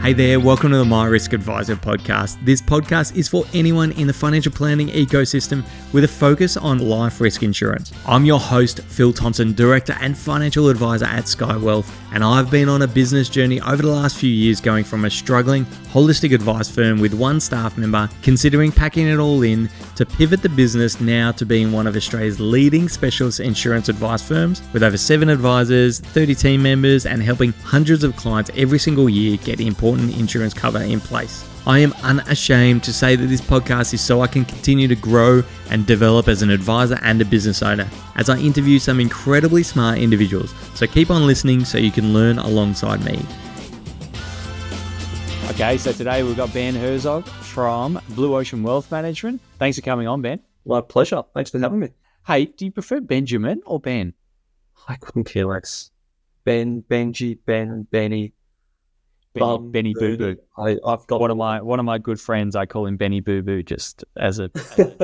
Hey there, welcome to the My Risk Advisor podcast. This podcast is for anyone in the financial planning ecosystem with a focus on life risk insurance. I'm your host, Phil Thompson, Director and Financial Advisor at Sky Wealth, and I've been on a business journey over the last few years going from a struggling holistic advice firm with one staff member, considering packing it all in, to pivot the business now to being one of Australia's leading specialist insurance advice firms with over 7 advisors, 30 team members, and helping hundreds of clients every single year get important insurance cover in place. I am unashamed to say that this podcast is so I can continue to grow and develop as an advisor and a business owner as I interview some incredibly smart individuals. So keep on listening so you can learn alongside me. Okay, so today we've got Ben Herzog from Blue Ocean Wealth Management. Thanks for coming on, Ben. My pleasure. Thanks for having me. Hey, do you prefer Benjamin or Ben? I couldn't care less. Ben, Benji, Ben, Benny. Benny Boo Boo. I've got one of my good friends. I call him Benny Boo Boo just as a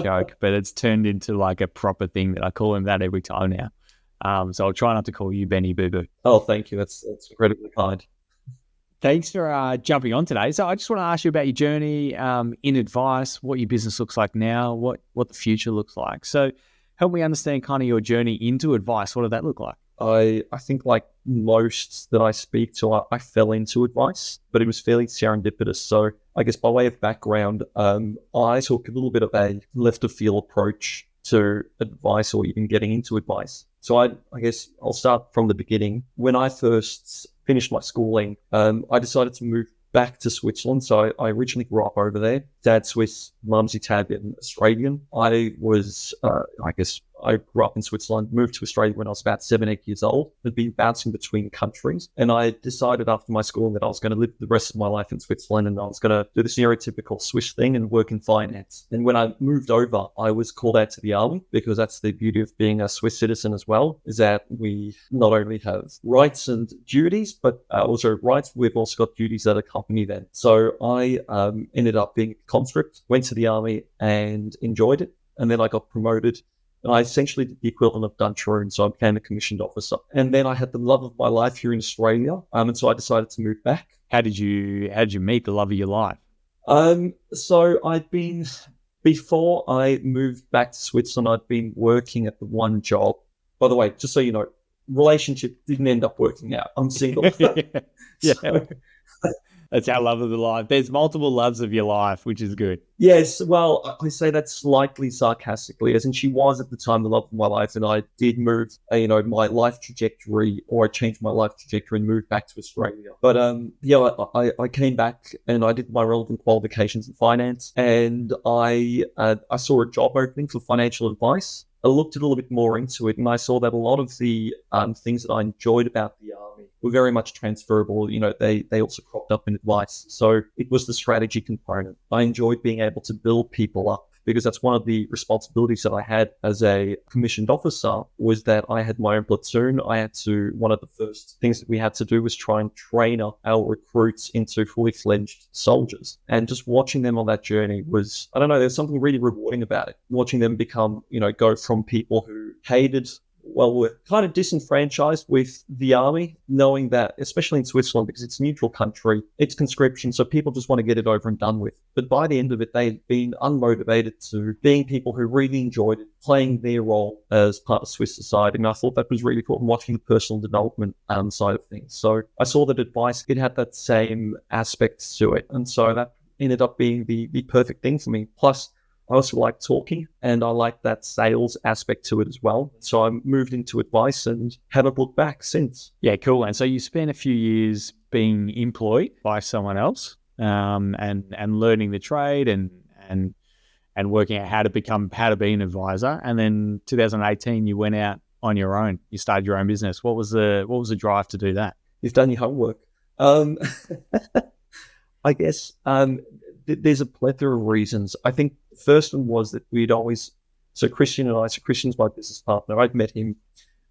joke, but it's turned into like a proper thing that I call him that every time now. So I'll try not to call you Benny Boo Boo. Oh, thank you. That's incredibly kind. Thanks for jumping on today. So I just want to ask you about your journey in advice, what your business looks like now, what the future looks like. So help me understand kind of your journey into advice. What did that look like? I think like most that I speak to, I fell into advice, but it was fairly serendipitous. So I guess by way of background, I took a little bit of a left of field approach to advice or even getting into advice. So I guess I'll start from the beginning. When I first finished my schooling, I decided to move back to Switzerland. So I originally grew up over there. Dad's Swiss, mum's Italian, Australian. I grew up in Switzerland, moved to Australia when I was about 7, 8 years old. I'd been bouncing between countries. And I decided after my schooling that I was going to live the rest of my life in Switzerland and I was going to do the stereotypical Swiss thing and work in finance. And when I moved over, I was called out to the army because that's the beauty of being a Swiss citizen as well, is that we not only have rights and duties, but also rights, we've also got duties that accompany them. So I ended up being a conscript, went to the army and enjoyed it. And then I got promoted. And I essentially did the equivalent of Duntroon, so I became a commissioned officer. And then I had the love of my life here in Australia, and so I decided to move back. How did you meet the love of your life? So before I moved back to Switzerland, I'd been working at the one job. By the way, just so you know, relationship didn't end up working out. I'm single. Yeah. So, that's our love of the life. There's multiple loves of your life, which is good. Yes, well, I say that slightly sarcastically, as in she was at the time the love of my life, and I did move, my life trajectory, or I changed my life trajectory and moved back to Australia. But I came back and I did my relevant qualifications in finance, and I saw a job opening for financial advice. I looked a little bit more into it, and I saw that a lot of the things that I enjoyed about the army were very much transferable. They also cropped up in advice. So it was the strategy component. I enjoyed being able to build people up because that's one of the responsibilities that I had as a commissioned officer, was that I had my own platoon. One of the first things that we had to do was try and train up our recruits into fully fledged soldiers. And just watching them on that journey was, there's something really rewarding about it. Watching them become, go from people who were kind of disenfranchised with the army, knowing that, especially in Switzerland, because it's a neutral country, it's conscription, so people just want to get it over and done with. But by the end of it, they've been unmotivated to being people who really enjoyed it, playing their role as part of Swiss society. And I thought that was really cool, and watching the personal development side of things. So I saw that advice, it had that same aspect to it. And so that ended up being the perfect thing for me. Plus, I also like talking, and I like that sales aspect to it as well. So I moved into advice and haven't looked back since. Yeah, cool. And so you spent a few years being employed by someone else, and learning the trade and working out how to be an advisor. And then 2018, you went out on your own. You started your own business. What was the drive to do that? You've done your homework. I guess there's a plethora of reasons. I think the first one was that Christian's my business partner. I'd met him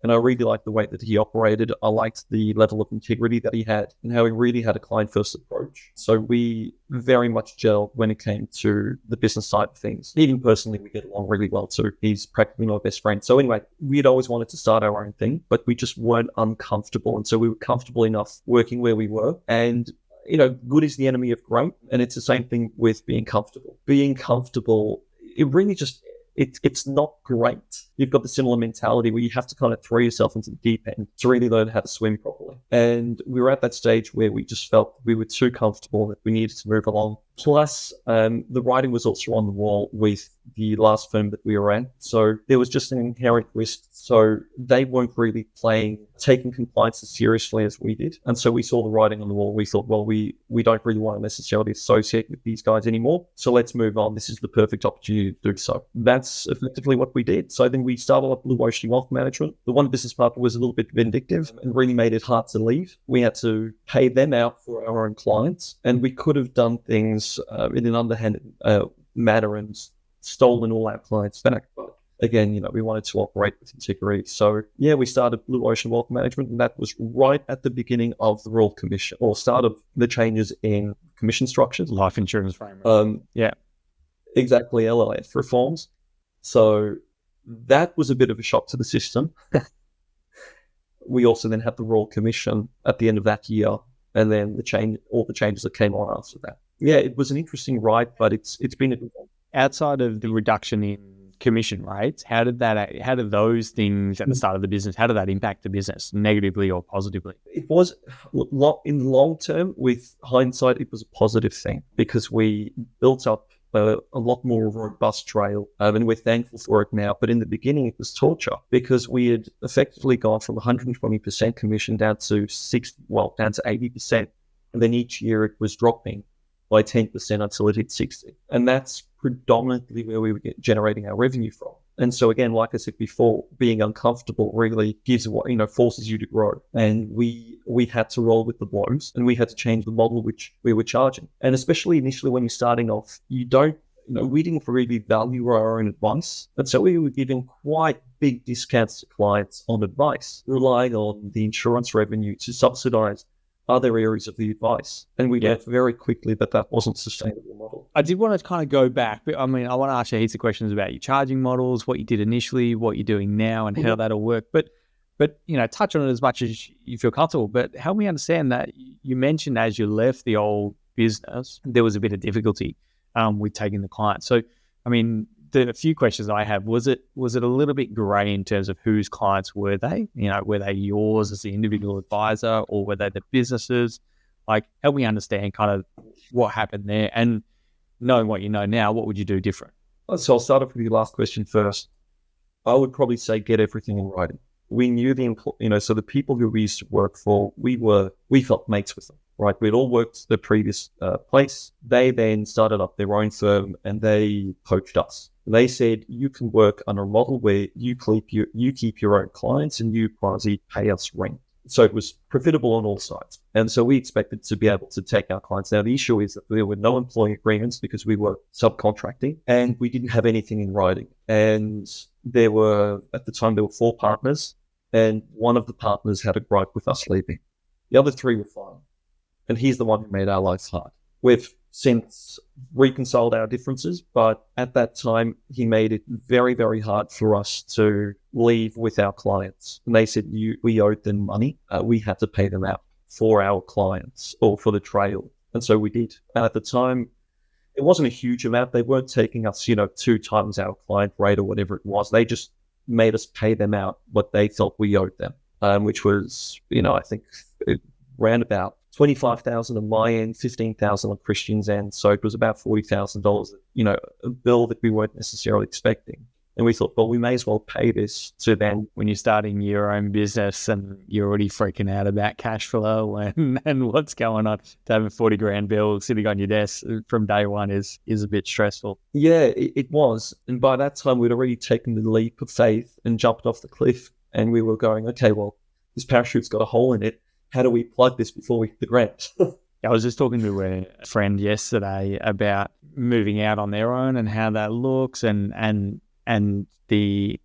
and I really liked the way that he operated. I liked the level of integrity that he had and how he really had a client-first approach. So we very much gelled when it came to the business side of things. Even personally, we get along really well too. He's practically my best friend. So anyway, we'd always wanted to start our own thing, but we just weren't uncomfortable. And so we were comfortable enough working where we were. And good is the enemy of great. And it's the same thing with being comfortable. Being comfortable, it really just, it's not great. You've got the similar mentality where you have to kind of throw yourself into the deep end to really learn how to swim properly. And we were at that stage where we just felt we were too comfortable, that we needed to move along. Plus, the writing was also on the wall with the last firm that we were at. So there was just an inherent risk. So they weren't really taking compliance as seriously as we did. And so we saw the writing on the wall. We thought, well, we don't really want to necessarily associate with these guys anymore. So let's move on. This is the perfect opportunity to do so. That's effectively what we did. So then we started up Blue Ocean Wealth Management. The one business partner was a little bit vindictive and really made it hard to leave. We had to pay them out for our own clients, and we could have done things in an underhanded manner and stolen all our clients back. But again, we wanted to operate with integrity. So yeah, we started Blue Ocean Wealth Management, and that was right at the beginning of the Royal Commission, or start of the changes in commission structures. Life insurance framework. Yeah, exactly. LLF reforms. So that was a bit of a shock to the system. We also then had the Royal Commission at the end of that year, and then all the changes that came on after that. Yeah, it was an interesting ride, but it's been a good one. Outside of the reduction in commission rates, how did those things at the start of the business, how did that impact the business, negatively or positively? It was, in the long term, with hindsight, it was a positive thing, because we built up a lot more robust trail, and we're thankful for it now. But in the beginning, it was torture, because we had effectively gone from 120% commission down to 80%, and then each year it was dropping by 10% until it hit 60. And that's predominantly where we were generating our revenue from. And so again, like I said before, being uncomfortable really forces you to grow. And we had to roll with the blows, and we had to change the model which we were charging. And especially initially when you're starting off, we didn't really value our own advice. And so we were giving quite big discounts to clients on advice, relying on the insurance revenue to subsidize other areas of the advice. And we learned very quickly that wasn't a sustainable model. I did want to kind of go back, but I want to ask you heaps of questions about your charging models, what you did initially, what you're doing now, and how that'll work. But touch on it as much as you feel comfortable. But help me understand that you mentioned as you left the old business, there was a bit of difficulty with taking the client. So, the few questions I have, was it a little bit grey in terms of whose clients were they? Were they yours as the individual advisor, or were they the businesses? Help me understand kind of what happened there, and knowing what you know now, what would you do different? So I'll start off with your last question first. I would probably say get everything in writing. We knew so the people who we used to work for, we felt mates with them, right? We'd all worked the previous place. They then started up their own firm, and they poached us. They said, you can work on a model where you keep your own clients and you quasi pay us rent. So it was profitable on all sides. And so we expected to be able to take our clients. Now, the issue is that there were no employee agreements because we were subcontracting, and we didn't have anything in writing. And at the time, there were 4 partners, and one of the partners had a gripe with us leaving. The other 3 were fine. And he's the one who made our lives hard. We've since reconciled our differences, but at that time, he made it very, very hard for us to leave with our clients. And they said we owed them money. We had to pay them out for our clients, or for the trail. And so we did. And at the time, it wasn't a huge amount. They weren't taking us, 2 times our client rate or whatever it was. They just made us pay them out what they felt we owed them, which was, I think round about 25,000 on my end, 15,000 on Christian's end. So it was about $40,000, a bill that we weren't necessarily expecting. And we thought, well, we may as well pay this to them. When you're starting your own business and you're already freaking out about cash flow and what's going on, to have a 40 grand bill sitting on your desk from day one is a bit stressful. Yeah, it was. And by that time, we'd already taken the leap of faith and jumped off the cliff. And we were going, okay, well, this parachute's got a hole in it. How do we plug this before we hit the ground? I was just talking to a friend yesterday about moving out on their own and how that looks, and the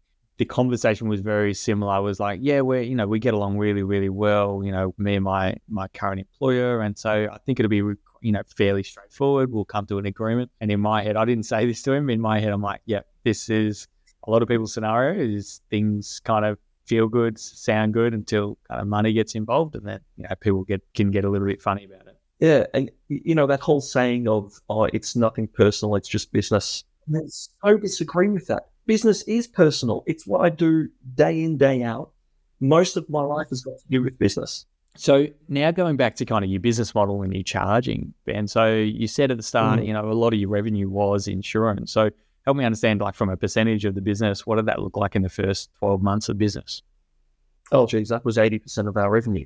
conversation was very similar. I was like, yeah, we get along really, really well, me and my current employer, and so I think it'll be fairly straightforward. We'll come to an agreement. And in my head, I didn't say this to him. In my head, I'm like, yeah, this is a lot of people's scenario. Is things kind of feel good, sound good until kind of money gets involved, and then people can get a little bit funny about it. Yeah, and that whole saying of, oh, it's nothing personal, it's just business. I so disagree with that. Business is personal. It's what I do day in, day out. Most of my life has got to do with business. So now going back to kind of your business model and your charging, Ben, so you said at the start, a lot of your revenue was insurance. So help me understand, like from a percentage of the business, what did that look like in the first 12 months of business? Oh, geez, that was 80% of our revenue.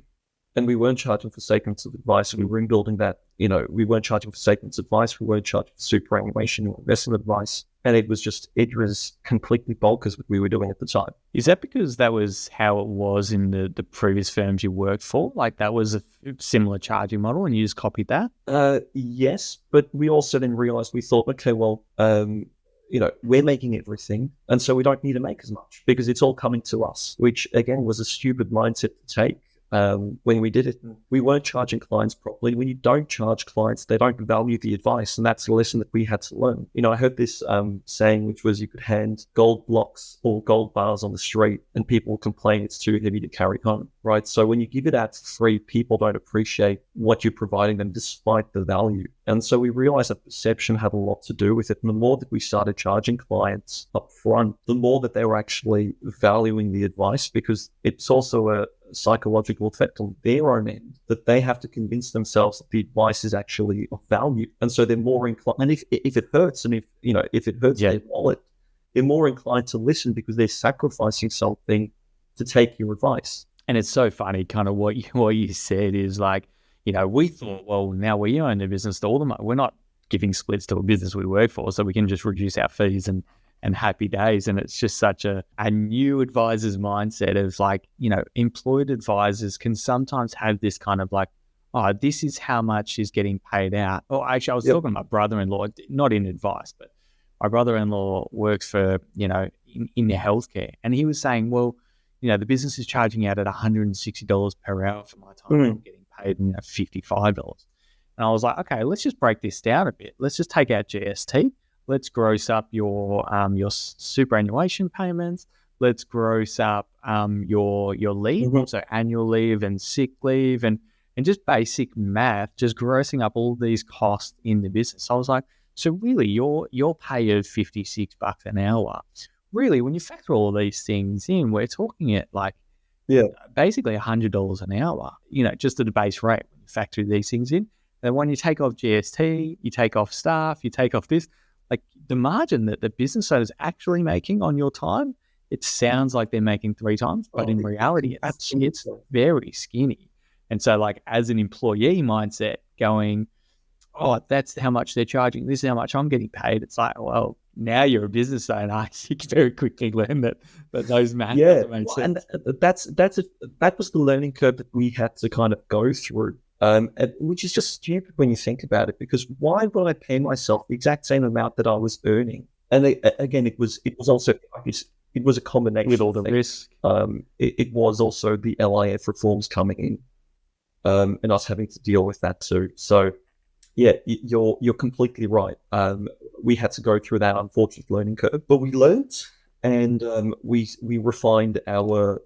And we weren't charging for statements of advice. We were building that, we weren't charging for statements of advice. We weren't charging for superannuation or investment advice. And it was completely bulk as what we were doing at the time. Is that because that was how it was in the previous firms you worked for? Like that was a similar charging model and you just copied that? Yes, but we also then realized, we thought, okay, well, we're making everything. And so we don't need to make as much because it's all coming to us, which again was a stupid mindset to take. When we did it, we weren't charging clients properly. When you don't charge clients, they don't value the advice. And that's a lesson that we had to learn. I heard this saying, which was you could hand gold blocks or gold bars on the street and people will complain it's too heavy to carry home, right? So when you give it out for free, people don't appreciate what you're providing them despite the value. And so we realized that perception had a lot to do with it. And the more that we started charging clients up front, the more that they were actually valuing the advice, because it's also a psychological effect on their own end that they have to convince themselves that the advice is actually of value. And so they're more inclined, and if it hurts, and if it hurts their wallet, they're more inclined to listen because they're sacrificing something to take your advice. And it's so funny, kind of what you said is like, we thought, well, now we own the business, all the money. We're not giving splits to a business we work for, so we can just reduce our fees and happy days. And it's just such a new advisor's mindset of like, employed advisors can sometimes have this kind of like, oh, this is how much is getting paid out. Or actually, I was talking to my brother-in-law, not in advice, but my brother-in-law works for, in the healthcare. And he was saying, well, the business is charging out at $160 per hour for my time. I'm getting paid $55. And I was like, okay, let's just break this down a bit. Let's just take out GST. Let's gross up your superannuation payments. Let's gross up your leave, so annual leave and sick leave, and just basic math, just grossing up all these costs in the business. So I was like, so really, your pay of $56 an hour, really, when you factor all of these things in, we're talking at like basically $100 an hour, just at the base rate when you factor these things in. And when you take off GST, you take off staff, you take off this. Like the margin that the business owner is actually making on your time, it sounds like they're making 3 times, but in reality, it's very skinny. And so like as an employee mindset going, oh, that's how much they're charging. This is how much I'm getting paid. It's like, well, now you're a business owner. You can very quickly learn that those math doesn't make sense. And that was the learning curve that we had to kind of go through. Which is just stupid when you think about it, because why would I pay myself the exact same amount that I was earning? And again, it was also, it was a combination with all the risk. It was also the LIF reforms coming in, and us having to deal with that too. So yeah, you're completely right. We had to go through that unfortunate learning curve, but we learned, and we refined our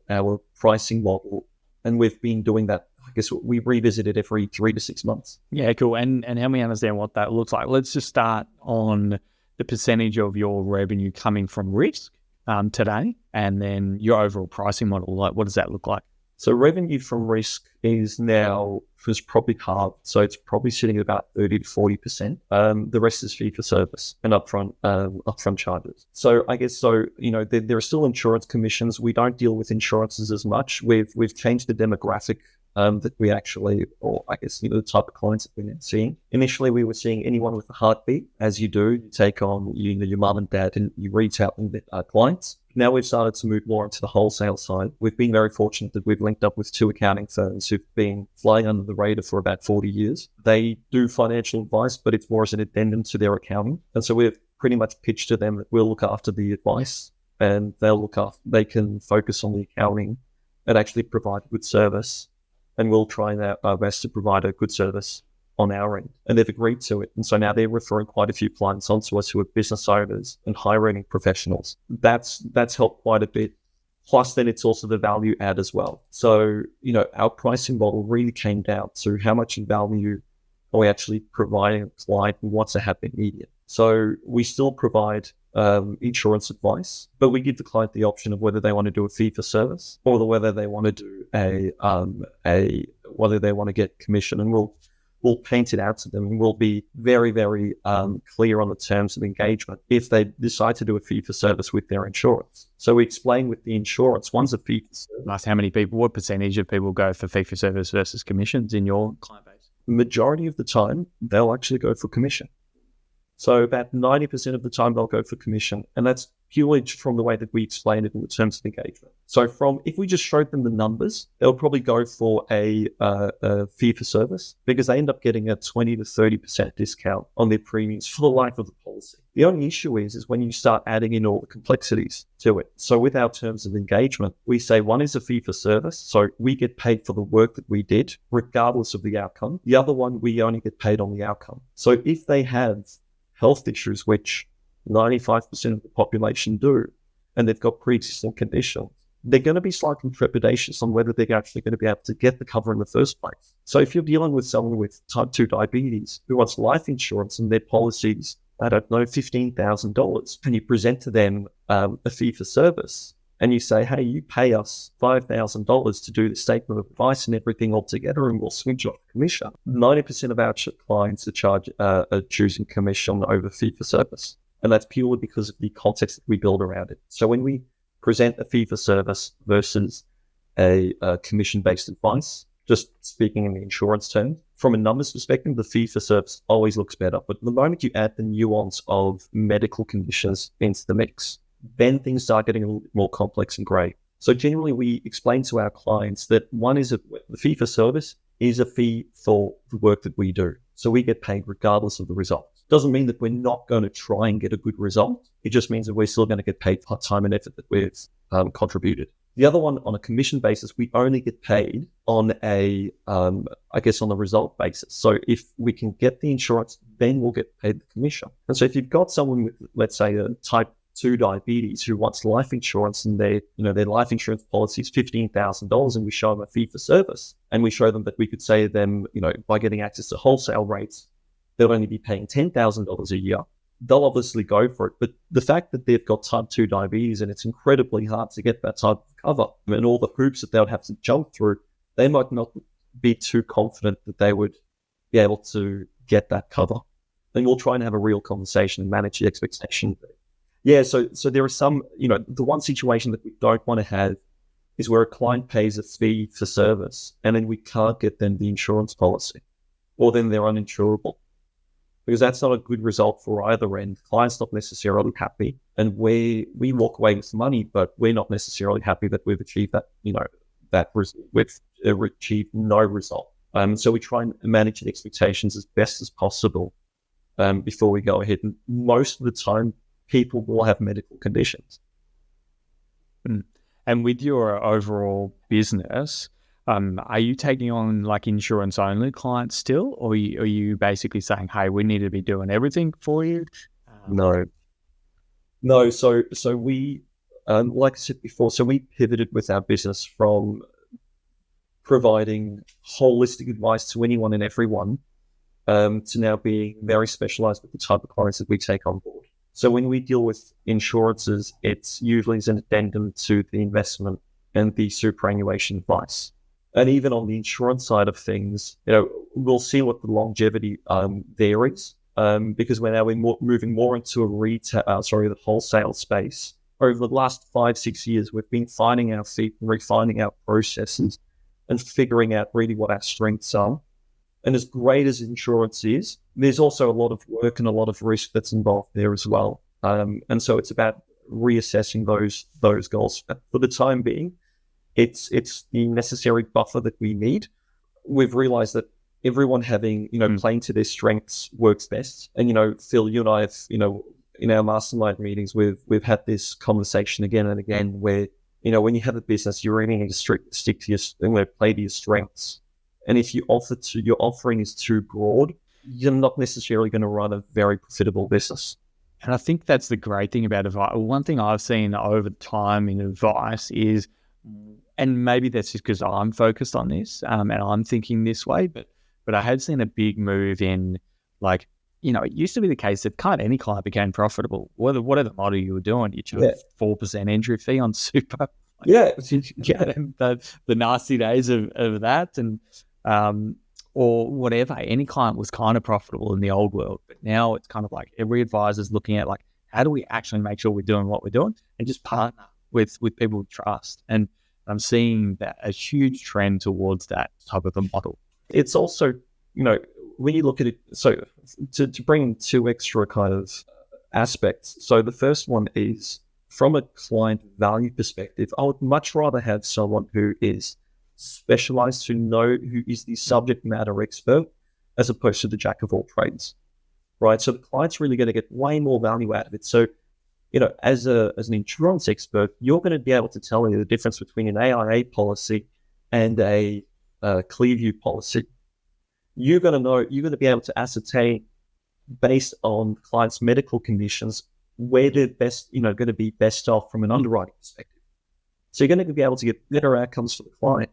pricing model, and we've been doing that. I guess we revisit it every 3 to 6 months. Yeah, cool. And help me understand what that looks like. Let's just start on the percentage of your revenue coming from risk today, and then your overall pricing model. Like, what does that look like? So revenue from risk is probably halved. So it's probably sitting at about 30 to 40%. The rest is fee for service and upfront charges. So I guess, there are still insurance commissions. We don't deal with insurances as much. We've changed the demographic that we actually, or I guess, the type of clients that we're now seeing. Initially, we were seeing anyone with a heartbeat. As you do, you take on your mum and dad and you retail clients. Now we've started to move more into the wholesale side. We've been very fortunate that we've linked up with 2 accounting firms who've been flying under the radar for about 40 years. They do financial advice, but it's more as an addendum to their accounting. And so we've pretty much pitched to them that we'll look after the advice and they can focus on the accounting and actually provide good service. And we'll try our best to provide a good service on our end. And they've agreed to it. And so now they're referring quite a few clients onto us who are business owners and high-earning professionals. That's helped quite a bit. Plus, then it's also the value add as well. So, our pricing model really came down to how much value are we actually providing a client who wants to have immediate? So we still provide insurance advice, but we give the client the option of whether they want to do a fee for service or whether they want to do whether they want to get commission, and we'll paint it out to them, and we'll be very, very clear on the terms of engagement if they decide to do a fee for service with their insurance. So we explain with the insurance, one's a fee for service. How many people, what percentage of people go for fee for service versus commissions in your client base? Majority of the time, they'll actually go for commission. So about 90% of the time they'll go for commission, and that's purely from the way that we explain it in the terms of engagement. So if we just showed them the numbers, they'll probably go for a fee for service because they end up getting a 20 to 30% discount on their premiums for the life of the policy. The only issue is when you start adding in all the complexities to it. So with our terms of engagement, we say one is a fee for service. So we get paid for the work that we did, regardless of the outcome. The other one, we only get paid on the outcome. So if they have health issues, which 95% of the population do, and they've got pre-existing conditions, they're going to be slightly trepidatious on whether they're actually going to be able to get the cover in the first place. So if you're dealing with someone with type 2 diabetes who wants life insurance and their policies, I don't know, $15,000, and you present to them a fee for service, and you say, hey, you pay us $5,000 to do the statement of advice and everything all together, and we'll switch off commission. 90% of our clients are choosing commission over fee for service. And that's purely because of the context that we build around it. So when we present a fee for service versus a commission-based advice, just speaking in the insurance term, from a numbers perspective, the fee for service always looks better. But the moment you add the nuance of medical conditions into the mix, then things start getting a little bit more complex and grey. So generally, we explain to our clients that the fee for service is a fee for the work that we do. So we get paid regardless of the result. Doesn't mean that we're not going to try and get a good result. It just means that we're still going to get paid for time and effort that we've contributed. The other one, on a commission basis, we only get paid on on the result basis. So if we can get the insurance, then we'll get paid the commission. And so if you've got someone with, let's say, a type 2 diabetes who wants life insurance, and their life insurance policy is $15,000, and we show them a fee for service, and we show them that we could say to them, by getting access to wholesale rates, they'll only be paying $10,000 a year, they'll obviously go for it. But the fact that they've got type 2 diabetes and it's incredibly hard to get that type of cover, and all the hoops that they would have to jump through, they might not be too confident that they would be able to get that cover. Then we'll try and have a real conversation and manage the expectation. Yeah, so there are some, the one situation that we don't want to have is where a client pays a fee for service and then we can't get them the insurance policy, or then they're uninsurable. Because that's not a good result for either end. The client's not necessarily happy, and we walk away with money, but we're not necessarily happy that we've achieved that, we've achieved no result. So we try and manage the expectations as best as possible before we go ahead. And most of the time, people will have medical conditions. And with your overall business, are you taking on like insurance only clients still, or are you basically saying, hey, we need to be doing everything for you? No. So we, like I said before, so we pivoted with our business from providing holistic advice to anyone and everyone to now being very specialized with the type of clients that we take on board. So when we deal with insurances, it's usually as an addendum to the investment and the superannuation advice. And even on the insurance side of things, we'll see what the longevity there is, because we're moving more into the wholesale space. Over the last 5-6 years, we've been finding our feet and refining our processes and figuring out really what our strengths are. And as great as insurance is, there's also a lot of work and a lot of risk that's involved there as well. And so it's about reassessing those goals. For the time being, it's the necessary buffer that we need. We've realized that everyone having, playing to their strengths works best. And, Phil, you and I have, in our mastermind meetings, we've had this conversation again and again where, when you have a business, you really need to stick to play to your strengths. And if your offering is too broad, you're not necessarily going to run a very profitable business. And I think that's the great thing about advice. One thing I've seen over time in advice is, and maybe that's just because I'm focused on this and I'm thinking this way, but but I had seen a big move in like, it used to be the case that kind of any client became profitable. Whatever model you were doing, you charge 4% entry fee on super. The nasty days of that, and or whatever. Any client was kind of profitable in the old world, but now it's kind of like every advisor is looking at like, how do we actually make sure we're doing what we're doing, and just partner with people we trust. And I'm seeing that a huge trend towards that type of a model. It's also, when you look at it, so to bring two extra kind of aspects. So the first one is from a client value perspective, I would much rather have someone who is specialized, who is the subject matter expert, as opposed to the jack of all trades, right? So the client's really going to get way more value out of it. So, as an insurance expert, you're going to be able to tell me the difference between an AIA policy and a Clearview policy. You're going to be able to ascertain, based on clients' medical conditions, where they're best, going to be best off from an underwriting perspective. So you're going to be able to get better outcomes for the client.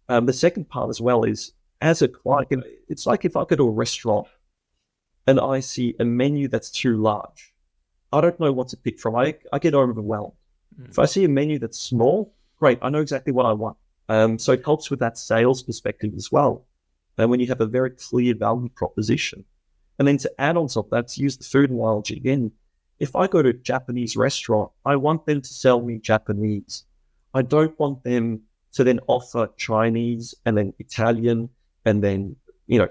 The second part as well is, as a client, it's like if I go to a restaurant and I see a menu that's too large, I don't know what to pick from. I get overwhelmed. If I see a menu that's small, great, I know exactly what I want. So it helps with that sales perspective as well. And when you have a very clear value proposition. And then to add on top of that, to use the food analogy again, if I go to a Japanese restaurant, I want them to sell me Japanese. I don't want them to then offer Chinese and then Italian and then,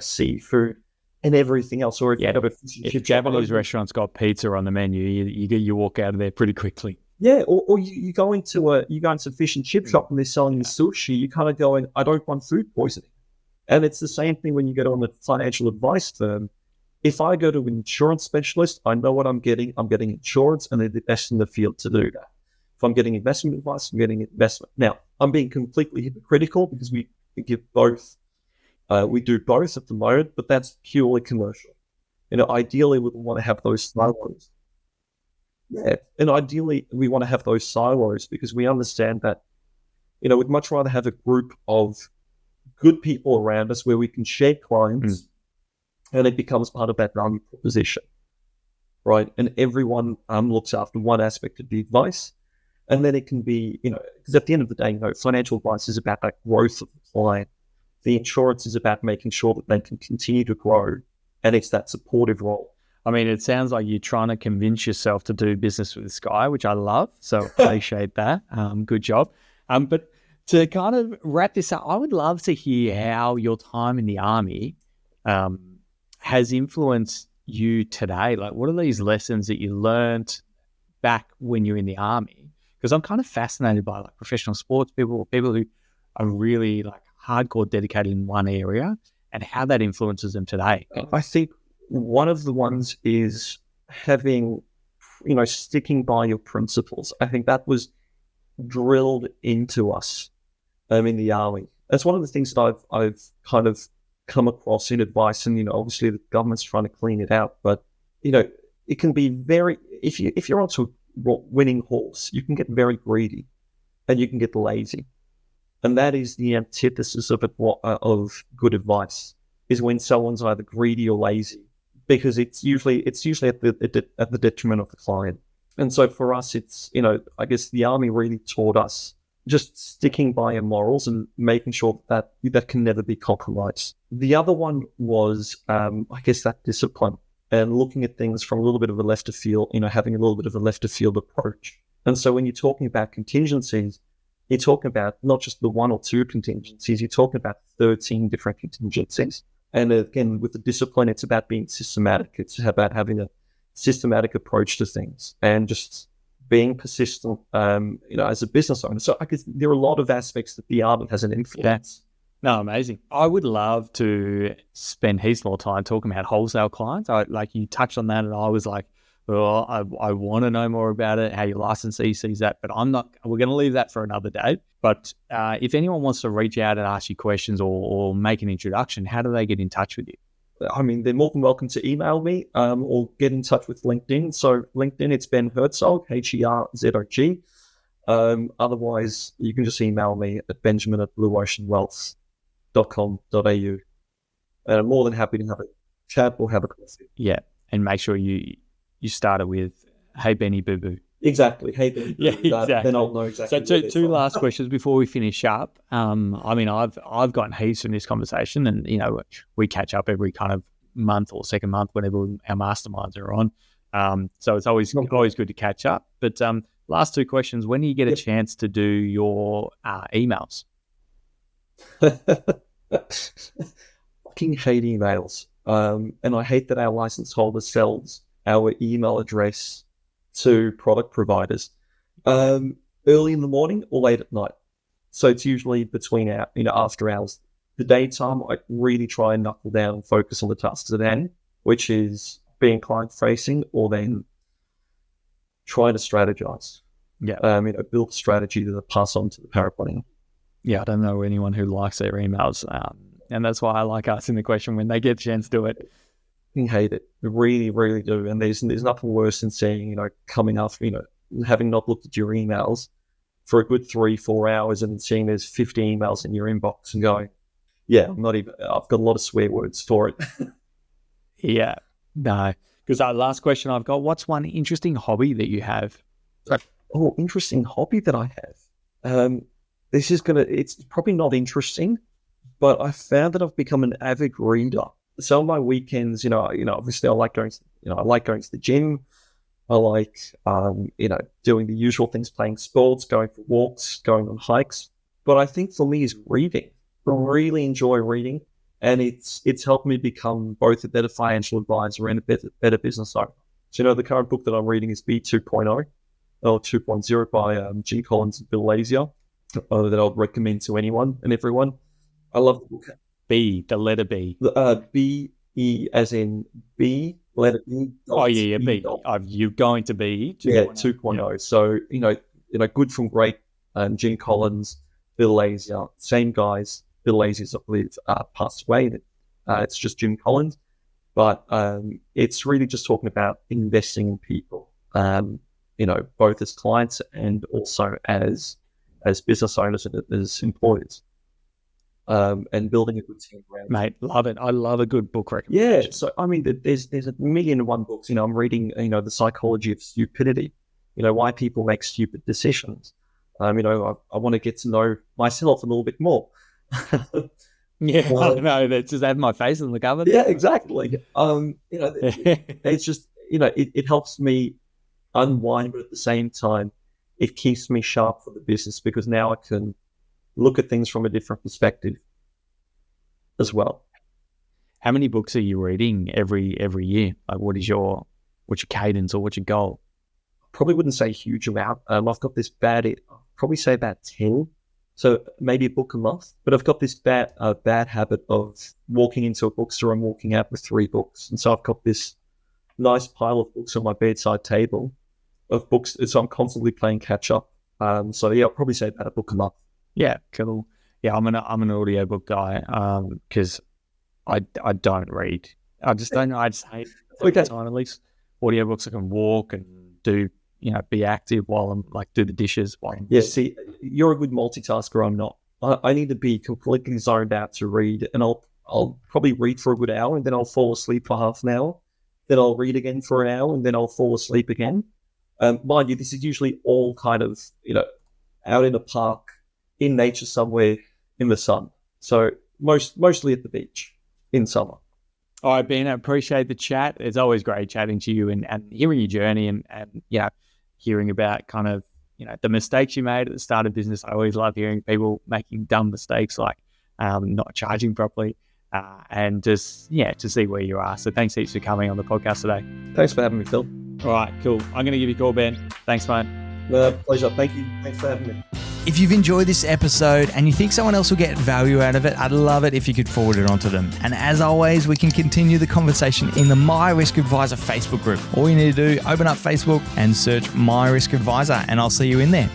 seafood and everything else. Or if Japanese restaurants got pizza on the menu, you walk out of there pretty quickly. Yeah, or you go into a fish and chip shop and they're selling sushi. You kind of going, I don't want food poisoning. And it's the same thing when you go to a financial advice firm. If I go to an insurance specialist, I know what I'm getting. I'm getting insurance, and they're the best in the field to do that. If I'm getting investment advice, I'm getting investment. Now, I'm being completely hypocritical because we give both. We do both at the moment, but that's purely commercial. Ideally, we want to have those silos. Yeah, and ideally, we want to have those silos because we understand that, we'd much rather have a group of good people around us where we can share clients and it becomes part of that value proposition, right? And everyone looks after one aspect of the advice. And then it can be, because at the end of the day, financial advice is about that growth of the client. The insurance is about making sure that they can continue to grow, and it's that supportive role. I mean, it sounds like you're trying to convince yourself to do business with this guy, which I love. So appreciate that. Good job. But to kind of wrap this up, I would love to hear how your time in the army has influenced you today. Like, what are these lessons that you learned back when you're in the army? Because I'm kind of fascinated by like professional sports people who are really like hardcore dedicated in one area, and how that influences them today. I think one of the ones is having, sticking by your principles. I think that was drilled into us in the army. That's one of the things that I've kind of come across in advice, and obviously the government's trying to clean it out, but it can be very, if you're onto a winning horse, you can get very greedy and you can get lazy. And that is the antithesis of good advice, is when someone's either greedy or lazy, because it's usually at the detriment of the client. And so for us, it's, I guess the army really taught us just sticking by your morals and making sure that can never be compromised. The other one was, I guess, that discipline and looking at things from a little bit of a left of field, having a little bit of a left of field approach. And so when you're talking about contingencies, you're talking about not just the one or two contingencies, you're talking about 13 different contingencies. And again, with the discipline, it's about being systematic. It's about having a systematic approach to things and just being persistent, as a business owner. So I guess there are a lot of aspects that the army has an influence. No, amazing. I would love to spend heaps more time talking about wholesale clients. Like you touched on that, and I was like, well, I want to know more about it, how your licensee sees that, but we're going to leave that for another day. But if anyone wants to reach out and ask you questions or make an introduction, how do they get in touch with you? I mean, they're more than welcome to email me or get in touch with LinkedIn. So LinkedIn, it's Ben Herzog, Herzog. Otherwise, you can just email me at benjamin@blueoceanwealth.com.au. And I'm more than happy to have a chat or have a coffee. Yeah. And make sure you start it with, hey, Benny Boo Boo. Exactly. Hey, Benny. Yeah, exactly. Then I'll know exactly. So two last questions before we finish up. I mean, I've gotten heaps from this conversation, and we catch up every kind of month or second month whenever our masterminds are on. So it's always good to catch up. But last two questions: when do you get a chance to do your emails? Fucking hate emails, and I hate that our license holder sells our email address to product providers early in the morning or late at night. So it's usually between after hours. The daytime, I really try and knuckle down and focus on the tasks at hand, which is being client facing or then trying to strategize. Yeah. Build a strategy to pass on to the paraplanner. Yeah, I don't know anyone who likes their emails. And that's why I like asking the question when they get a chance to do it. I hate it. I really, really do. And there's nothing worse than seeing, coming up, having not looked at your emails for a good 3-4 hours and seeing there's 50 emails in your inbox and going, yeah, I've got a lot of swear words for it. Yeah, no. Because our last question I've got, what's one interesting hobby that you have? Oh, interesting hobby that I have. It's probably not interesting, but I found that I've become an avid reader. So on my weekends, obviously I like going to the gym. I like, doing the usual things, playing sports, going for walks, going on hikes. But I think for me is reading. I really enjoy reading, and it's helped me become both a better financial advisor and a better business owner. So, the current book that I'm reading is B 2.0 or 2.0 by Jim Collins and Bill Lazier, that I would recommend to anyone and everyone. I love the book. B, the letter B. B, E as in B, letter B. Oh, yeah, B. You're going to be 2.0. Yeah, 2.0. Yeah. So, good from great. Jim Collins, Bill Lazier, same guys. Bill Lazier, I believe, passed away. It's just Jim Collins. But it's really just talking about investing in people, both as clients and also as business owners and as employers. And building a good team around. Mate, love it. I love a good book recommendation. Yeah, so I mean, there's a million and one books. I'm reading, The Psychology of Stupidity. Why people make stupid decisions. I want to get to know myself a little bit more. Yeah, I know. That just have my face on the cover. Yeah, exactly. It's just it helps me unwind, but at the same time, it keeps me sharp for the business because now I can look at things from a different perspective as well. How many books are you reading every year? Like, what's your cadence or what's your goal? Probably wouldn't say a huge amount. I've got this I'll probably say about 10. So maybe a book a month. But I've got this bad habit of walking into a bookstore and walking out with 3 books. And so I've got this nice pile of books on my bedside table of books. So I'm constantly playing catch up. So yeah, I'll probably say about a book a month. Yeah, cool. Yeah, I'm an audiobook guy because I don't read. I just don't know. I just hate the time. At least audiobooks I can walk and do, be active while I'm do the dishes. See, you're a good multitasker. I'm not. I need to be completely zoned out to read, and I'll probably read for a good hour, and then I'll fall asleep for half an hour. Then I'll read again for an hour, and then I'll fall asleep again. Mind you, this is usually all kind of out in a park, in nature somewhere in the sun. So mostly at the beach in summer. All right, Ben, I appreciate the chat. It's always great chatting to you and hearing your journey and hearing about kind of, the mistakes you made at the start of business. I always love hearing people making dumb mistakes like not charging properly and just, to see where you are. So thanks heaps for coming on the podcast today. Thanks for having me, Phil. All right, cool. I'm going to give you a call, Ben. Thanks, mate. Pleasure. Thank you. Thanks for having me. If you've enjoyed this episode and you think someone else will get value out of it, I'd love it if you could forward it on to them. And as always, we can continue the conversation in the My Risk Advisor Facebook group. All you need to do, open up Facebook and search My Risk Advisor, and I'll see you in there.